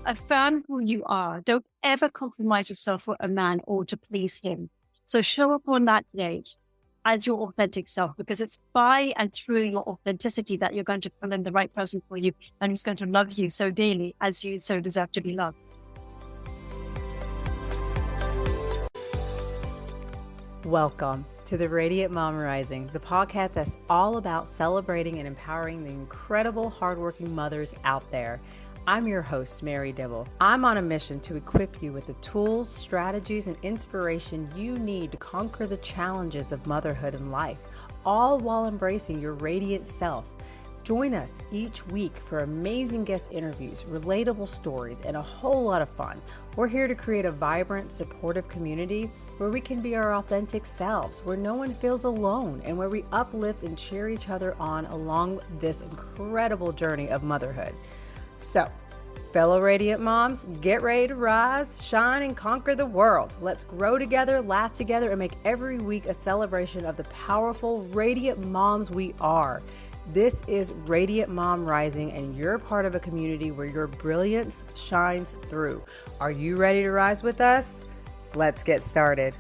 Affirm who you are. Don't ever compromise yourself for a man or to please him. So show up on that date as your authentic self, because it's by and through your authenticity that you're going to pull in the right person for you and who's going to love you so dearly as you so deserve to be loved. Welcome to the Radiant Mom Rising, the podcast that's all about celebrating and empowering the incredible hardworking mothers out there. I'm your host, Mary Dibble. I'm on a mission to equip you with the tools, strategies, and inspiration you need to conquer the challenges of motherhood and life, all while embracing your radiant self. Join us each week for amazing guest interviews, relatable stories, and a whole lot of fun. We're here to create a vibrant, supportive community where we can be our authentic selves, where no one feels alone, and where we uplift and cheer each other on along this incredible journey of motherhood. So, fellow Radiant Moms, get ready to rise, shine, and conquer the world. Let's grow together, laugh together, and make every week a celebration of the powerful, radiant moms we are. This is Radiant Mom Rising, and you're part of a community where your brilliance shines through. Are you ready to rise with us? Let's get started.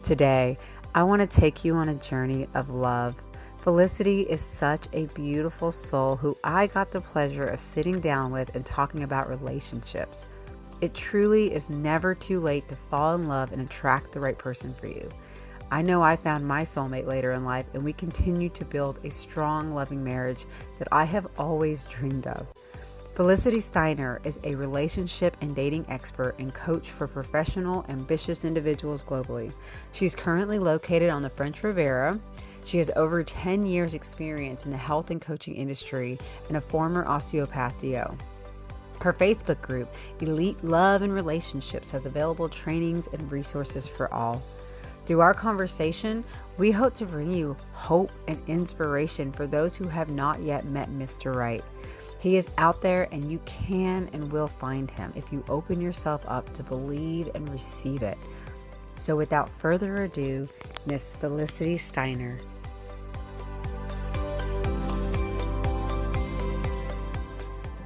Today, I want to take you on a journey of love. Felicity is such a beautiful soul who I got the pleasure of sitting down with and talking about relationships. It truly is never too late to fall in love and attract the right person for you. I know I found my soulmate later in life, and we continue to build a strong, loving marriage that I have always dreamed of. Felicity Steiner is a relationship and dating expert and coach for professional, ambitious individuals globally. She's currently located on the French Riviera. She has over 10 years experience in the health and coaching industry and a former osteopath DO. Her Facebook group, Elite Love and Relationships, has available trainings and resources for all. Through our conversation, we hope to bring you hope and inspiration for those who have not yet met Mr. Right. He is out there, and you can and will find him if you open yourself up to believe and receive it. So without further ado, Miss Felicity Steiner.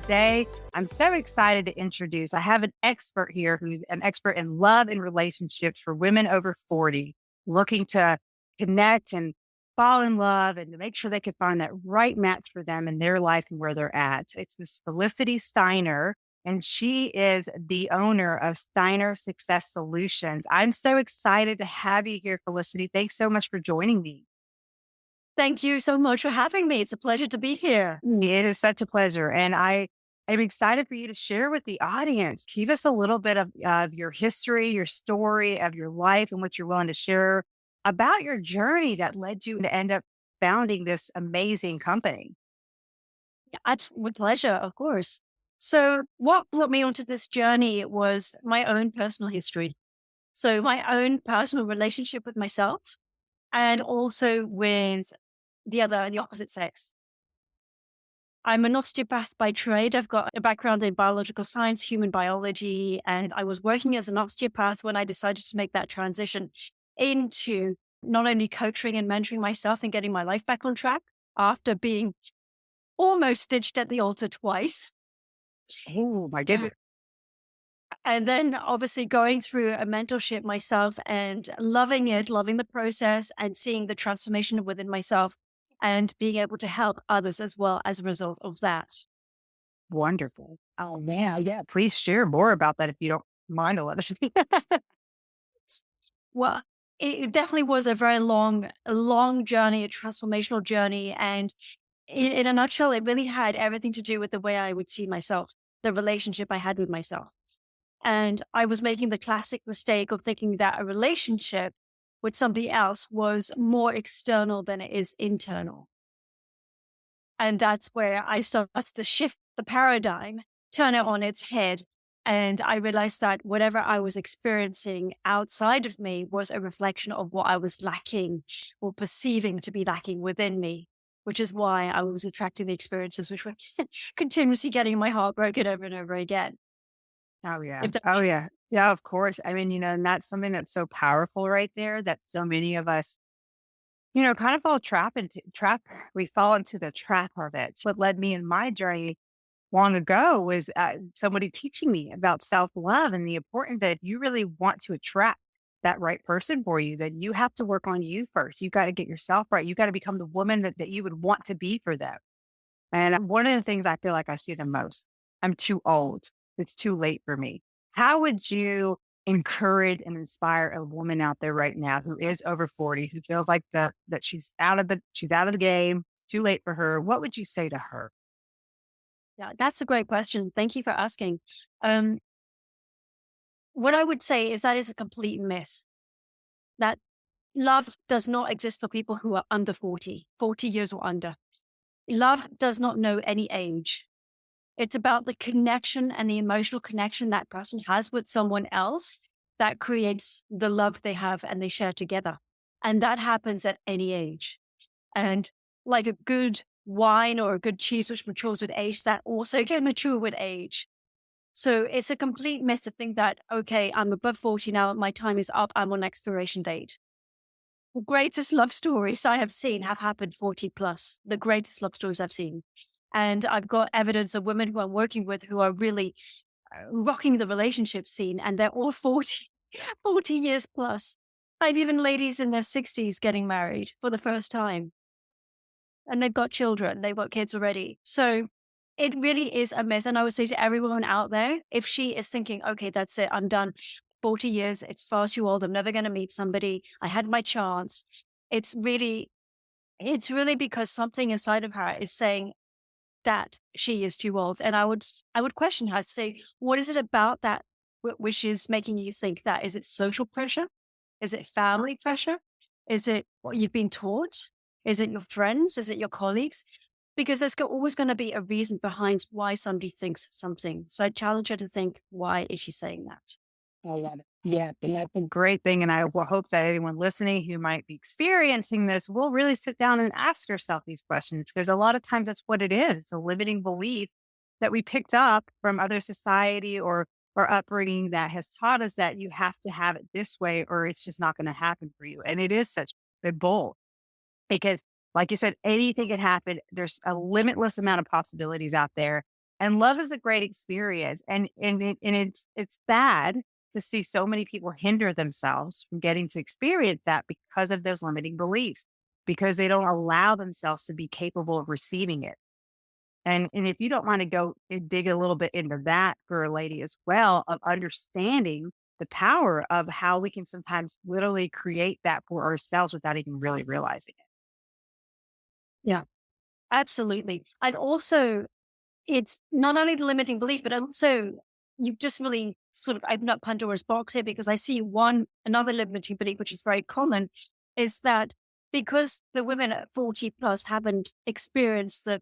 Today, I'm so excited to introduce, I have an expert here who's an expert in love and relationships for women over 40, looking to connect and fall in love and to make sure they can find that right match for them in their life and where they're at. It's Miss Felicity Steiner, and she is the owner of Steiner Success Solutions. I'm so excited to have you here, Felicity. Thanks so much for joining me. Thank you so much for having me. It's a pleasure to be here. It is such a pleasure. And I'm excited for you to share with the audience. Give us a little bit of your history, your story of your life, and what you're willing to share about your journey that led you to end up founding this amazing company. With pleasure, of course. So what brought me onto this journey was my own personal history. So my own personal relationship with myself and also with the opposite sex. I'm an osteopath by trade. I've got a background in biological science, human biology, and I was working as an osteopath when I decided to make that transition into not only coaching and mentoring myself and getting my life back on track after being almost stitched at the altar twice. Oh, my goodness. And then obviously going through a mentorship myself and loving it, loving the process and seeing the transformation within myself and being able to help others as well as a result of that. Wonderful. Oh, man. Yeah. Please share more about that if you don't mind a little. Well, it definitely was a very long journey, a transformational journey. And in a nutshell, it really had everything to do with the way I would see myself, the relationship I had with myself. And I was making the classic mistake of thinking that a relationship with somebody else was more external than it is internal. And that's where I started to shift the paradigm, turn it on its head. And I realized that whatever I was experiencing outside of me was a reflection of what I was lacking or perceiving to be lacking within me, which is why I was attracting the experiences which were continuously getting my heart broken over and over again. Oh, yeah. If that Oh, yeah. Yeah, of course. I mean, and that's something that's so powerful right there that so many of us kind of fall trap. We fall into the trap of it. What led me in my journey long ago was somebody teaching me about self love and the importance that if you really want to attract that right person for you, then you have to work on you first. You got to get yourself right. You got to become the woman that you would want to be for them. And one of the things I feel like I see the most, I'm too old. It's too late for me. How would you encourage and inspire a woman out there right now who is over 40, who feels like that she's out of the game, it's too late for her? What would you say to her? Yeah, that's a great question. Thank you for asking. Um, what I would say is that is a complete myth. That love does not exist for people who are under 40, 40 years or under. Love does not know any age. It's about the connection and the emotional connection that person has with someone else that creates the love they have and they share together. And that happens at any age. And like a good wine or a good cheese, which matures with age, that also can mature with age. So it's a complete myth to think that, okay, I'm above 40 now, my time is up, I'm on expiration date. The greatest love stories I have seen have happened 40 plus, the greatest love stories I've seen. And I've got evidence of women who I'm working with who are really rocking the relationship scene, and they're all 40, 40 years plus. I've even ladies in their 60s getting married for the first time, and they've got children, they've got kids already. So it really is a myth. And I would say to every woman out there, if she is thinking, okay, that's it, I'm done, 40 years, it's far too old, I'm never going to meet somebody, I had my chance. It's really, it's really because something inside of her is saying, that she is too old. And I would question her, say, what is it about that which is making you think that? Is it social pressure? Is it family pressure? Is it what you've been taught? Is it your friends? Is it your colleagues? Because always going to be a reason behind why somebody thinks something. So I challenge her to think, why is she saying that? I love it. Yeah, and that's a great thing. And I will hope that anyone listening who might be experiencing this will really sit down and ask yourself these questions. Because a lot of times that's what it is. It's a limiting belief that we picked up from other society or upbringing that has taught us that you have to have it this way or it's just not going to happen for you. And it is such a bull because, like you said, anything can happen. There's a limitless amount of possibilities out there. And love is a great experience. And it's sad to see so many people hinder themselves from getting to experience that because of those limiting beliefs, because they don't allow themselves to be capable of receiving it. And if you don't want to go and dig a little bit into that for a lady as well, of understanding the power of how we can sometimes literally create that for ourselves without even really realizing it. Yeah, absolutely. And also, it's not only the limiting belief, but also you've just really sort of opened up Pandora's box here because I see another limiting belief, which is very common, is that because the women at 40 plus haven't experienced the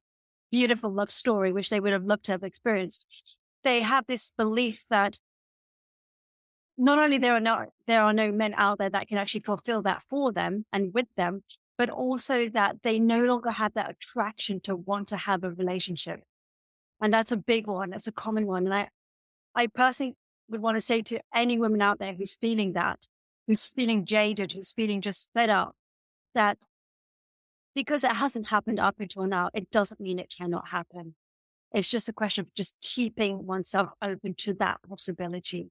beautiful love story, which they would have loved to have experienced, they have this belief that not only there are no men out there that can actually fulfill that for them and with them, but also that they no longer have that attraction to want to have a relationship. And that's a big one. That's a common one. And I personally would want to say to any woman out there who's feeling that, who's feeling jaded, who's feeling just fed up, that because it hasn't happened up until now, it doesn't mean it cannot happen. It's just a question of just keeping oneself open to that possibility.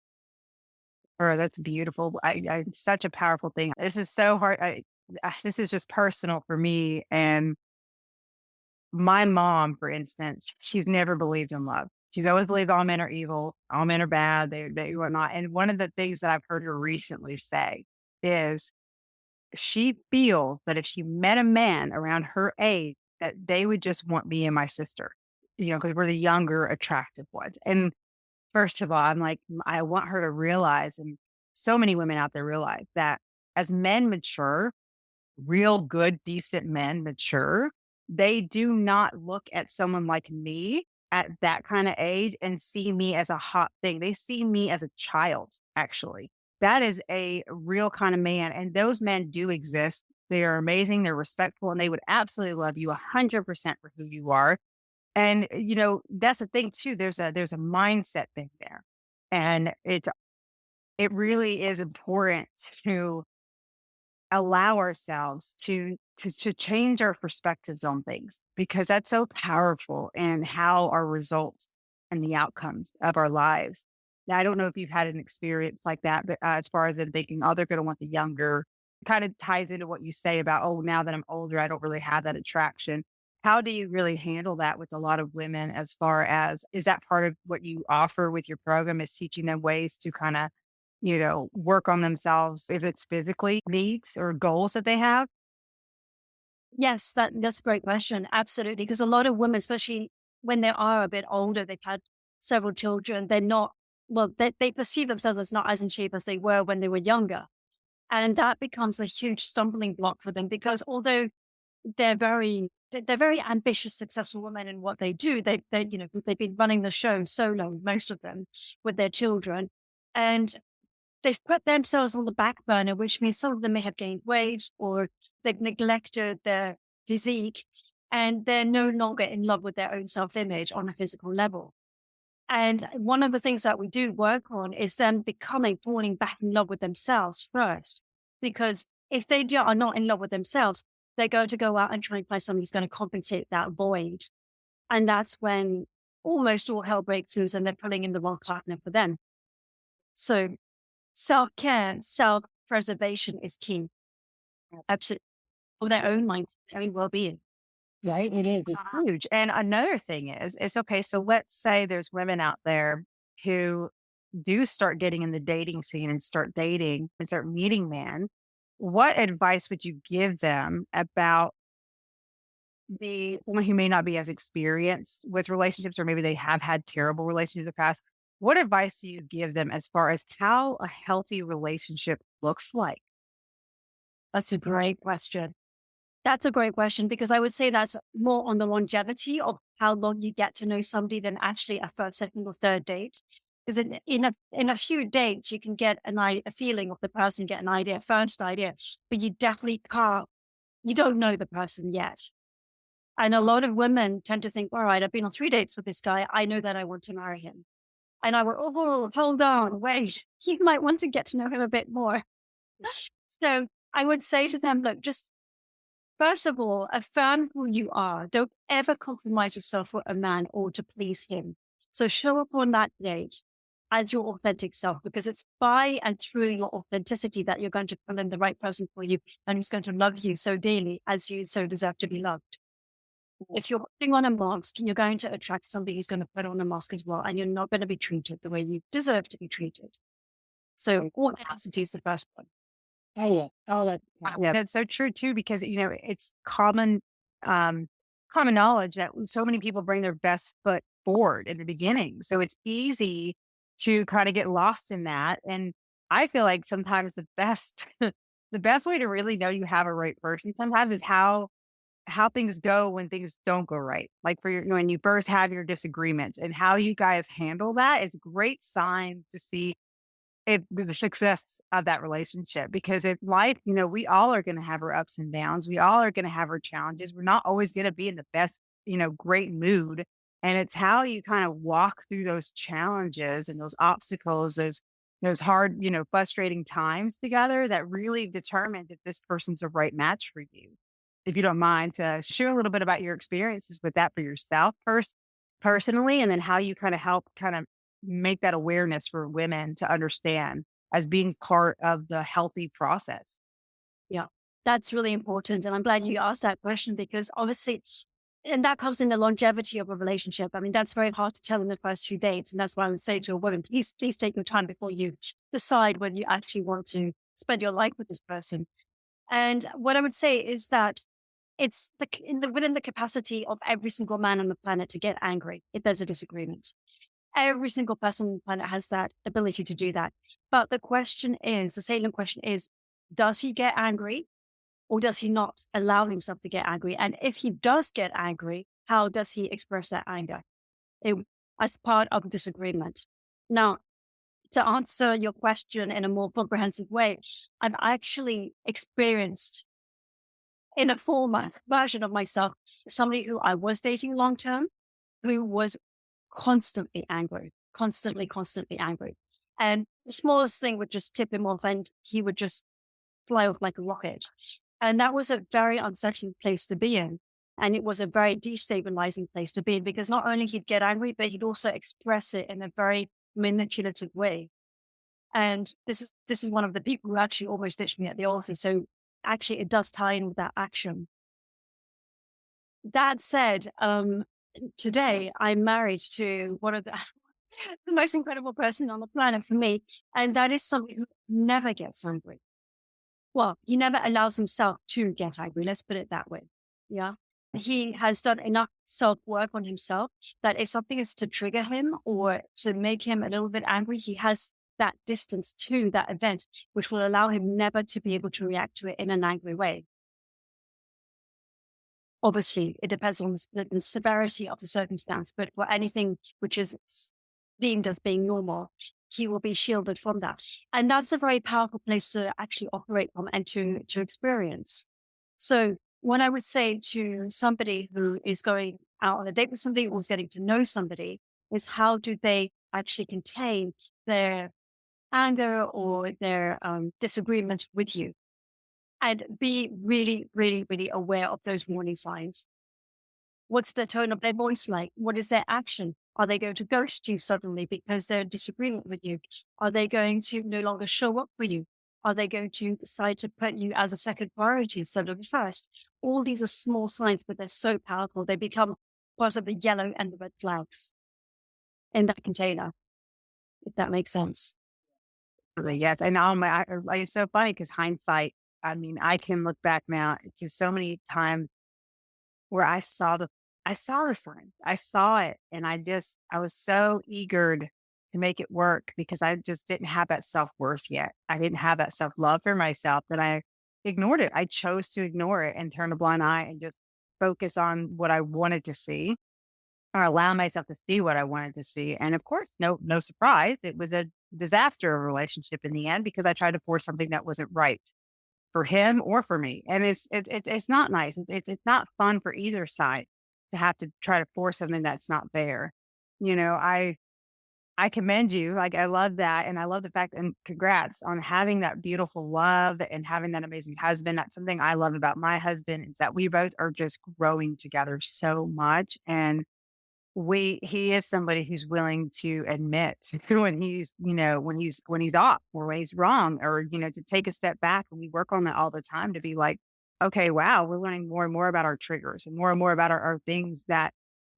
Oh, that's beautiful. Such a powerful thing. This is so hard. This is just personal for me. And my mom, for instance, she's never believed in love. She's always believed all men are evil, all men are bad, they whatnot. And one of the things that I've heard her recently say is she feels that if she met a man around her age, that they would just want me and my sister, because we're the younger, attractive ones. And first of all, I'm like, I want her to realize, and so many women out there realize that as men mature, real good, decent men mature, they do not look at someone like me at that kind of age and see me as a hot thing. They see me as a child, actually. That is a real kind of man. And those men do exist. They are amazing. They're respectful and they would absolutely love you 100% for who you are. And, that's the thing too. There's a mindset thing there. And it really is important allow ourselves to change our perspectives on things, because that's so powerful in how our results and the outcomes of our lives. Now, I don't know if you've had an experience like that, but as far as them thinking, oh, they're going to want the younger, kind of ties into what you say about, oh, now that I'm older, I don't really have that attraction. How do you really handle that with a lot of women, as far as, is that part of what you offer with your program, is teaching them ways to kind of, work on themselves, if it's physically needs or goals that they have? Yes, that's a great question. Absolutely. Because a lot of women, especially when they are a bit older, they've had several children, they're not, well, they perceive themselves as not as in shape as they were when they were younger. And that becomes a huge stumbling block for them because although they're very ambitious, successful women in what they do, they've been running the show so long, most of them, with their children. And they've put themselves on the back burner, which means some of them may have gained weight or they've neglected their physique and they're no longer in love with their own self image on a physical level. And one of the things that we do work on is them falling back in love with themselves first. Because if are not in love with themselves, they're going to go out and try and find somebody who's going to compensate that void. And that's when almost all hell breaks loose and they're pulling in the wrong partner for them. So self care, self preservation is key. Absolutely. For their own minds, their own well being. Right, it is. It's huge. And another thing is, it's okay. So let's say there's women out there who do start getting in the dating scene and start dating and start meeting men. What advice would you give them about the woman who may not be as experienced with relationships, or maybe they have had terrible relationships in the past? What advice do you give them as far as how a healthy relationship looks like? That's a great question. That's a great question because I would say that's more on the longevity of how long you get to know somebody than actually a first, second, or third date. Because in a few dates, you can get a feeling of the person, get an idea, first idea, but you definitely can't, you don't know the person yet. And a lot of women tend to think, all right, I've been on 3 dates with this guy. I know that I want to marry him. And I went, oh, hold on, wait, you might want to get to know him a bit more. So I would say to them, look, just first of all, affirm who you are. Don't ever compromise yourself for a man or to please him. So show up on that date as your authentic self, because it's by and through your authenticity that you're going to pull in the right person for you and who's going to love you so dearly as you so deserve to be loved. If you're putting on a mask, you're going to attract somebody who's going to put on a mask as well, and you're not going to be treated the way you deserve to be treated. So authenticity is the first one. Oh, yeah. Oh, yeah, that's so true too, because it's common knowledge that so many people bring their best foot forward in the beginning. So it's easy to kind of get lost in that. And I feel like sometimes the best the best way to really know you have a right person sometimes is how things go when things don't go right. Like for when you first have your disagreements, and how you guys handle that is great sign to see the success of that relationship. Because if life, we all are going to have our ups and downs. We all are going to have our challenges. We're not always going to be in the best, great mood. And it's how you kind of walk through those challenges and those obstacles, those hard, frustrating times together, that really determines if this person's the right match for you. If you don't mind to share a little bit about your experiences with that for yourself first, personally, and then how you kind of help kind of make that awareness for women to understand as being part of the healthy process. Yeah, that's really important. And I'm glad you asked that question because obviously, and that comes in the longevity of a relationship. I mean, that's very hard to tell in the first few dates. And that's why I would say to a woman, please take your time before you decide whether you actually want to spend your life with this person. And what I would say is that it's within the capacity of every single man on the planet to get angry if there's a disagreement. Every single person on the planet has that ability to do that. But the salient question is, does he get angry or does he not allow himself to get angry? And if he does get angry, how does he express that anger It- as part of disagreement? Now, to answer your question in a more comprehensive way, I've actually experienced in a former version of myself, somebody who I was dating long term, who was constantly angry, constantly angry. And the smallest thing would just tip him off and he would just fly off like a rocket. And that was a very unsettling place to be in. And it was a very destabilizing place to be in because not only he'd get angry, but he'd also express it in a very manipulative way. And this is one of the people who actually almost ditched me at the altar. So actually it does tie in with that action. That said, today I'm married to one of the, the most incredible person on the planet for me. And that is somebody who never gets angry. Well, he never allows himself to get angry. Let's put it that way. Yeah. He has done enough self work on himself that if something is to trigger him or to make him a little bit angry, he has that distance to that event, which will allow him never to be able to react to it in an angry way. Obviously, it depends on the severity of the circumstance, but for anything which is deemed as being normal, he will be shielded from that. And that's a very powerful place to actually operate from and to experience. So when I would say to somebody who is going out on a date with somebody or is getting to know somebody is how do they actually contain their anger or their disagreement with you and be really, really, really aware of those warning signs. What's the tone of their voice like? What is their action? Are they going to ghost you suddenly because they're in disagreement with you? Are they going to no longer show up for you? Are they going to decide to put you as a second priority instead of the first? All these are small signs, but they're so powerful. They become part of the yellow and the red flags in that container, if that makes sense. Absolutely, yes. And like, it's so funny because hindsight, I mean, I can look back now to so many times where I saw the sign. I saw it and I was so eager to make it work because I just didn't have that self-worth yet. I didn't have that self-love for myself that I ignored it. I chose to ignore it and turn a blind eye and just focus on what I wanted to see or allow myself to see what I wanted to see. And of course, no surprise, it was a disaster of a relationship in the end because I tried to force something that wasn't right for him or for me. And it's not nice. It's not fun for either side to have to try to force something that's not there. You know, I commend you. Like I love that. And I love the fact and congrats on having that beautiful love and having that amazing husband. That's something I love about my husband is that we both are just growing together so much. And he is somebody who's willing to admit when he's, when he's off or when he's wrong or, to take a step back and we work on that all the time to be like, okay, wow, we're learning more and more about our triggers and more about our things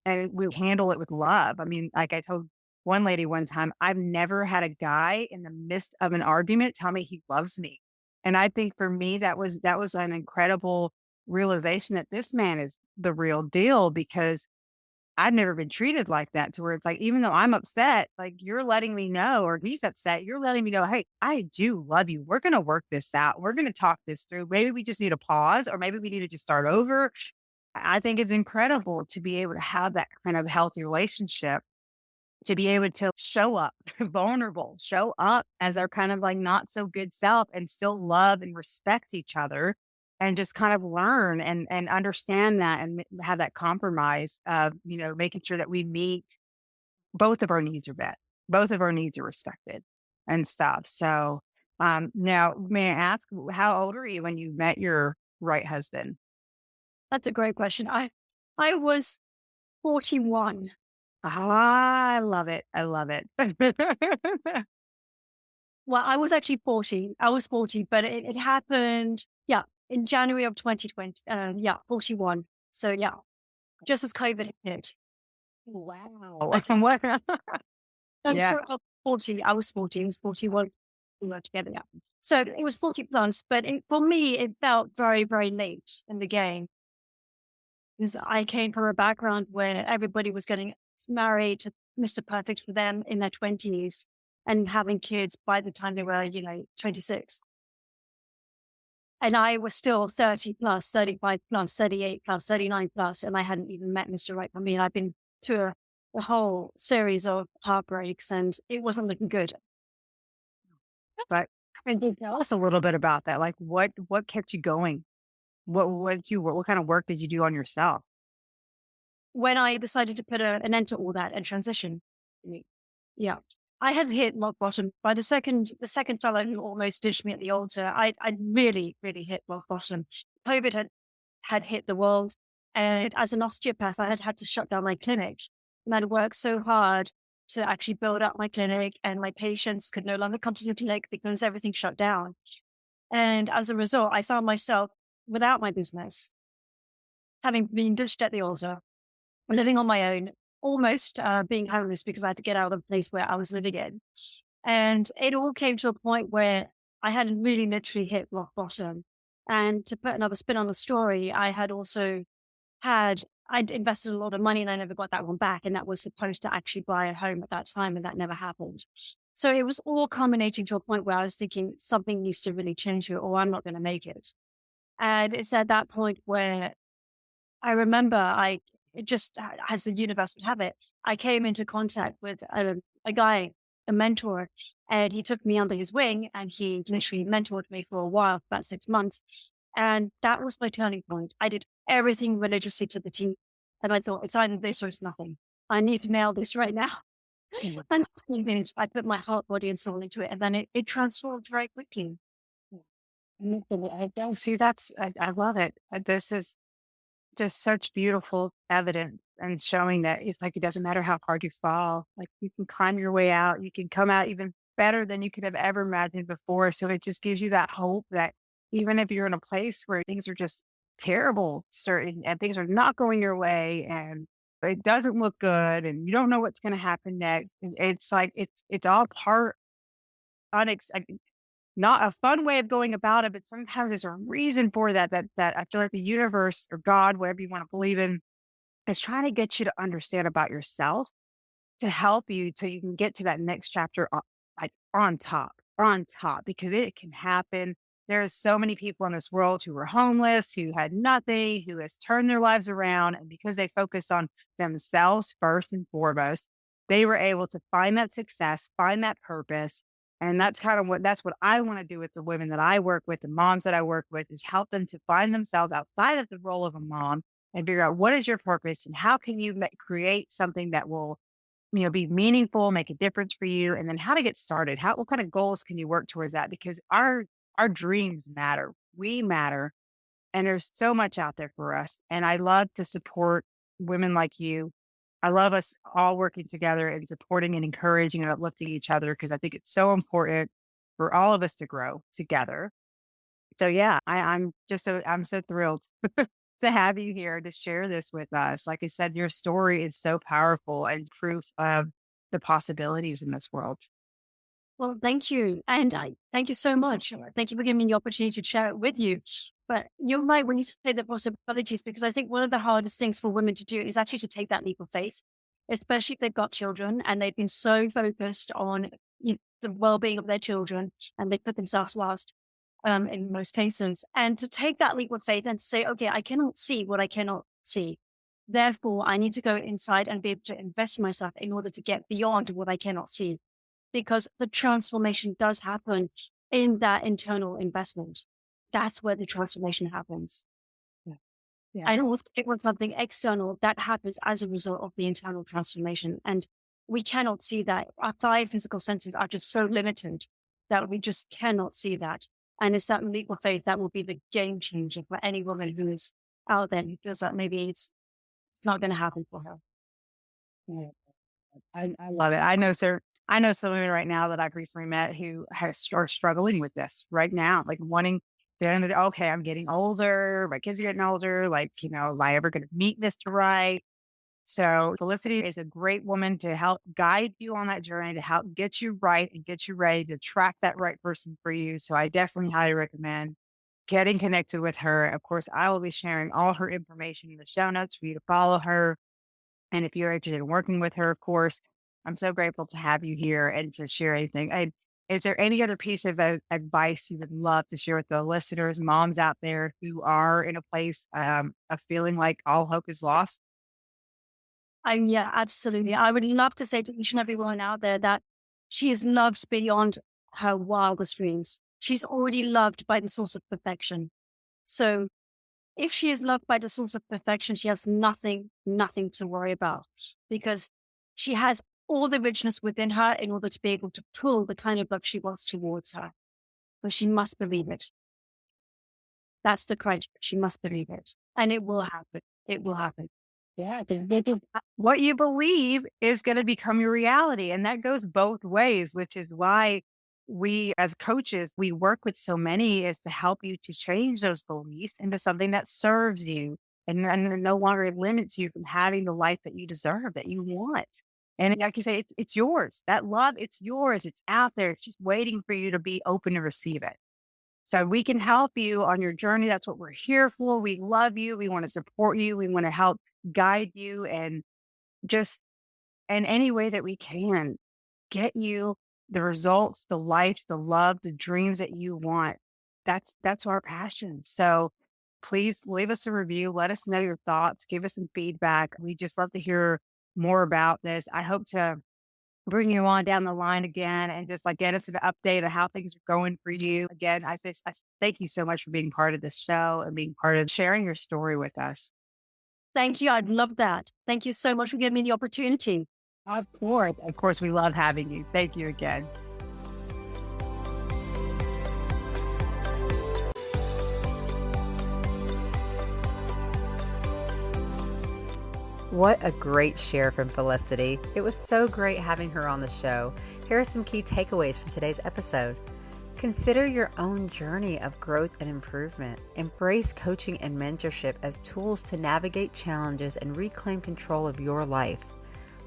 and we handle it with love. I mean, like I told one lady one time, I've never had a guy in the midst of an argument tell me he loves me. And I think for me, that was an incredible realization that this man is the real deal because I've never been treated like that to where it's like, even though I'm upset, like you're letting me know, or he's upset, you're letting me know, hey, I do love you. We're going to work this out. We're going to talk this through. Maybe we just need a pause, or maybe we need to just start over. I think it's incredible to be able to have that kind of healthy relationship, to be able to show up vulnerable, show up as our kind of like not so good self and still love and respect each other and just kind of learn and understand that and have that compromise of, making sure that we meet both of our needs are met, both of our needs are respected and stuff. So, now may I ask, how old are you when you met your right husband? That's a great question. I was 41. Ah, I love it. I love it. Well, I was actually 40. I was 40, but it happened, yeah, in January of 2020. Yeah, 41. So yeah, just as COVID hit. Wow. What? Yeah. So, 40. I was 40. I was 41. We were together. Yeah. So it was 40 plus, but for me, it felt very, very late in the game because I came from a background where everybody was getting married to Mr. Perfect for them in their 20s and having kids by the time they were, 26. And I was still 30 plus, 35 plus, 38 plus, 39 plus, and I hadn't even met Mr. Right for me. And I've been to a whole series of heartbreaks and it wasn't looking good. But and you tell us a little bit about that. Like what kept you going? What kind of work did you do on yourself? When I decided to put an end to all that and transition. Yeah. I had hit rock bottom. By the second fellow who almost ditched me at the altar, I really, really hit rock bottom. COVID had hit the world, and as an osteopath, I had had to shut down my clinic. And I'd worked so hard to actually build up my clinic, and my patients could no longer come to the clinic because everything shut down. And as a result, I found myself without my business, having been ditched at the altar, living on my own, almost being homeless because I had to get out of the place where I was living in. And it all came to a point where I had really literally hit rock bottom. And to put another spin on the story, I'd invested a lot of money and I never got that one back. And that was supposed to actually buy a home at that time, and that never happened. So it was all culminating to a point where I was thinking something needs to really change here or I'm not going to make it. And it's at that point where I remember it just as the universe would have it, I came into contact with a guy, a mentor, and he took me under his wing and he literally mentored me for a while, about 6 months. And that was my turning point. I did everything religiously to the T. And I thought, it's either this or it's nothing. I need to nail this right now. Mm. And I put my heart, body, and soul into it. And then it transformed very quickly. I don't see that's, I love it. This is just such beautiful evidence and showing that it's like it doesn't matter how hard you fall, like you can climb your way out, you can come out even better than you could have ever imagined before. So it just gives you that hope that even if you're in a place where things are just terrible, certain and things are not going your way and it doesn't look good and you don't know what's going to happen next. And it's like it's all part unex not a fun way of going about it, but sometimes there's a reason for that I feel like the universe or God, whatever you want to believe in, is trying to get you to understand about yourself to help you so you can get to that next chapter like on top, because it can happen. There's so many people in this world who were homeless, who had nothing, who has turned their lives around. And because they focused on themselves first and foremost, they were able to find that success, find that purpose. And that's what I want to do with the women that I work with, the moms that I work with, is help them to find themselves outside of the role of a mom and figure out what is your purpose and how can you create something that will be meaningful, make a difference for you, and then how to get started. What kind of goals can you work towards that? Because our dreams matter. We matter. And there's so much out there for us. And I love to support women like you. I love us all working together and supporting and encouraging and uplifting each other because I think it's so important for all of us to grow together. So yeah, I'm so thrilled to have you here to share this with us. Like I said, your story is so powerful and proof of the possibilities in this world. Well, thank you. And I thank you so much. Thank you for giving me the opportunity to share it with you. But you're right when you say the possibilities, because I think one of the hardest things for women to do is actually to take that leap of faith, especially if they've got children and they've been so focused on the well being of their children and they put themselves last in most cases. And to take that leap of faith and to say, okay, I cannot see what I cannot see. Therefore, I need to go inside and be able to invest in myself in order to get beyond what I cannot see, because the transformation does happen in that internal investment. That's where the transformation happens. Yeah. Yeah. I don't think it was something external that happens as a result of the internal transformation. And we cannot see that. Our five physical senses are just so limited that we just cannot see that. And it's that leap of faith that will be the game changer for any woman who is out there who feels that maybe it's not going to happen for her. Yeah. I love it. I know some women right now that I've recently met who are struggling with this right now, like wanting okay, I'm getting older, my kids are getting older, like, am I ever going to meet Mr. Right? So Felicity is a great woman to help guide you on that journey, to help get you right and get you ready to track that right person for you. So I definitely highly recommend getting connected with her. Of course, I will be sharing all her information in the show notes for you to follow her. And if you're interested in working with her, of course, I'm so grateful to have you here and to share anything. And is there any other piece of advice you would love to share with the listeners, moms out there who are in a place of feeling like all hope is lost? Yeah, absolutely. I would love to say to each and every one out there that she is loved beyond her wildest dreams. She's already loved by the source of perfection. So if she is loved by the source of perfection, she has nothing to worry about, because she has all the richness within her in order to be able to pull the kind of love she wants towards her. But she must believe it. That's the crunch. She must believe it. And it will happen. It will happen. Yeah, what you believe is going to become your reality. And that goes both ways, which is why we as coaches, we work with so many is to help you to change those beliefs into something that serves you and no longer limits you from having the life that you deserve, that you want. And like you say, it's yours. That love, it's yours. It's out there. It's just waiting for you to be open to receive it. So we can help you on your journey. That's what we're here for. We love you. We want to support you. We want to help guide you and just in any way that we can get you the results, the life, the love, the dreams that you want. That's our passion. So please leave us a review. Let us know your thoughts. Give us some feedback. We just love to hear more about this. I hope to bring you on down the line again and just like get us an update of how things are going for you. Again, I thank you so much for being part of this show and being part of sharing your story with us. Thank you. I'd love that. Thank you so much for giving me the opportunity. Of course. Of course, we love having you. Thank you again. What a great share from Felicity. It was so great having her on the show. Here are some key takeaways from today's episode. Consider your own journey of growth and improvement. Embrace coaching and mentorship as tools to navigate challenges and reclaim control of your life.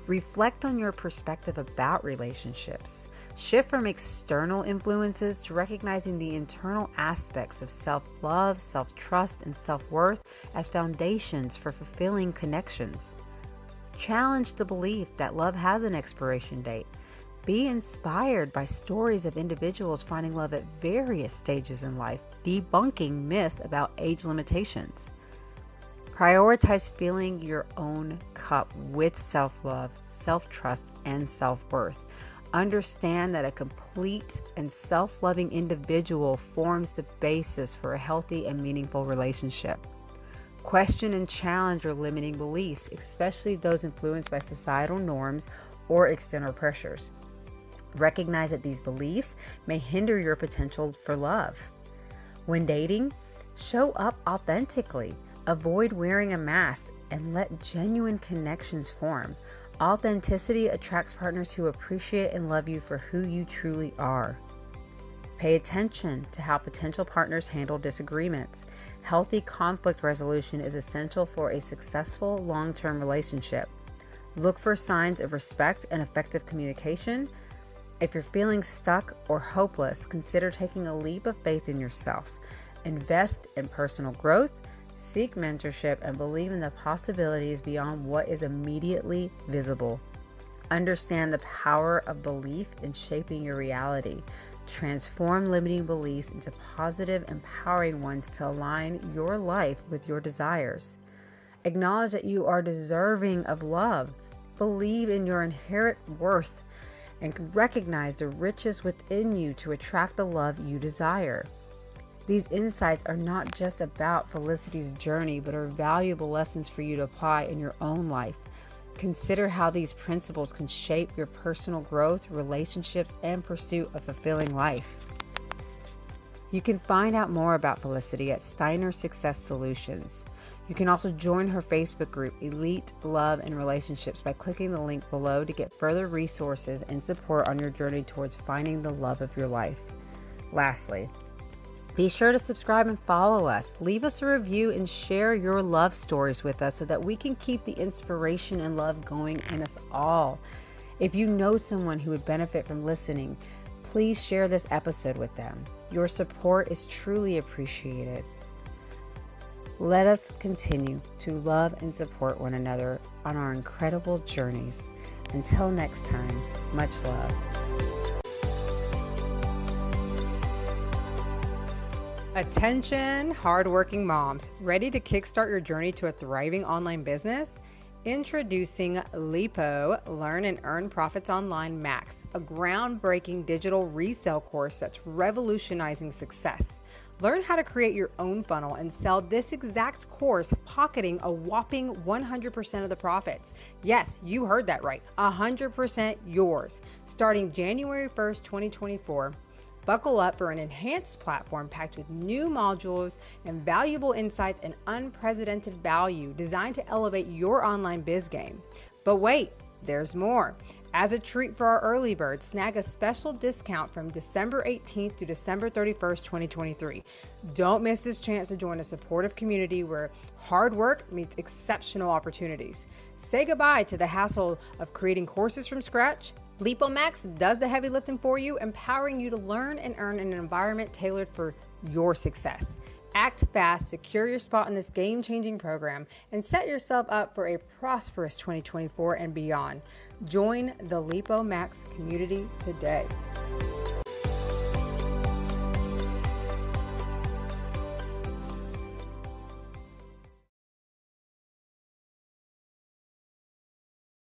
Reflect on your perspective about relationships. Shift from external influences to recognizing the internal aspects of self-love, self-trust, and self-worth as foundations for fulfilling connections. Challenge the belief that love has an expiration date. Be inspired by stories of individuals finding love at various stages in life, debunking myths about age limitations. Prioritize filling your own cup with self-love, self-trust, and self-worth. Understand that a complete and self-loving individual forms the basis for a healthy and meaningful relationship. Question and challenge your limiting beliefs, especially those influenced by societal norms or external pressures. Recognize that these beliefs may hinder your potential for love. When dating, show up authentically. Avoid wearing a mask and let genuine connections form. Authenticity attracts partners who appreciate and love you for who you truly are. Pay attention to how potential partners handle disagreements. Healthy conflict resolution is essential for a successful long-term relationship. Look for signs of respect and effective communication. If you're feeling stuck or hopeless, consider taking a leap of faith in yourself. Invest in personal growth. Seek mentorship and believe in the possibilities beyond what is immediately visible. Understand the power of belief in shaping your reality. Transform limiting beliefs into positive, empowering ones to align your life with your desires. Acknowledge that you are deserving of love. Believe in your inherent worth and recognize the riches within you to attract the love you desire. These insights are not just about Felicity's journey, but are valuable lessons for you to apply in your own life. Consider how these principles can shape your personal growth, relationships, and pursuit of fulfilling life. You can find out more about Felicity at Steiner Success Solutions. You can also join her Facebook group, Elite Love and Relationships, by clicking the link below to get further resources and support on your journey towards finding the love of your life. Lastly, be sure to subscribe and follow us. Leave us a review and share your love stories with us so that we can keep the inspiration and love going in us all. If you know someone who would benefit from listening, please share this episode with them. Your support is truly appreciated. Let us continue to love and support one another on our incredible journeys. Until next time, much love. Attention, hardworking moms, ready to kickstart your journey to a thriving online business? Introducing LEPO, Learn and Earn Profits Online Max, a groundbreaking digital resale course that's revolutionizing success. Learn how to create your own funnel and sell this exact course, pocketing a whopping 100% of the profits. Yes, you heard that right. 100% yours. Starting January 1st, 2024. Buckle up for an enhanced platform packed with new modules and valuable insights and unprecedented value designed to elevate your online biz game. But wait, there's more. As a treat for our early birds, snag a special discount from December 18th to December 31st, 2023. Don't miss this chance to join a supportive community where hard work meets exceptional opportunities. Say goodbye to the hassle of creating courses from scratch. LipoMax does the heavy lifting for you, empowering you to learn and earn in an environment tailored for your success. Act fast, secure your spot in this game-changing program, and set yourself up for a prosperous 2024 and beyond. Join the LipoMax community today.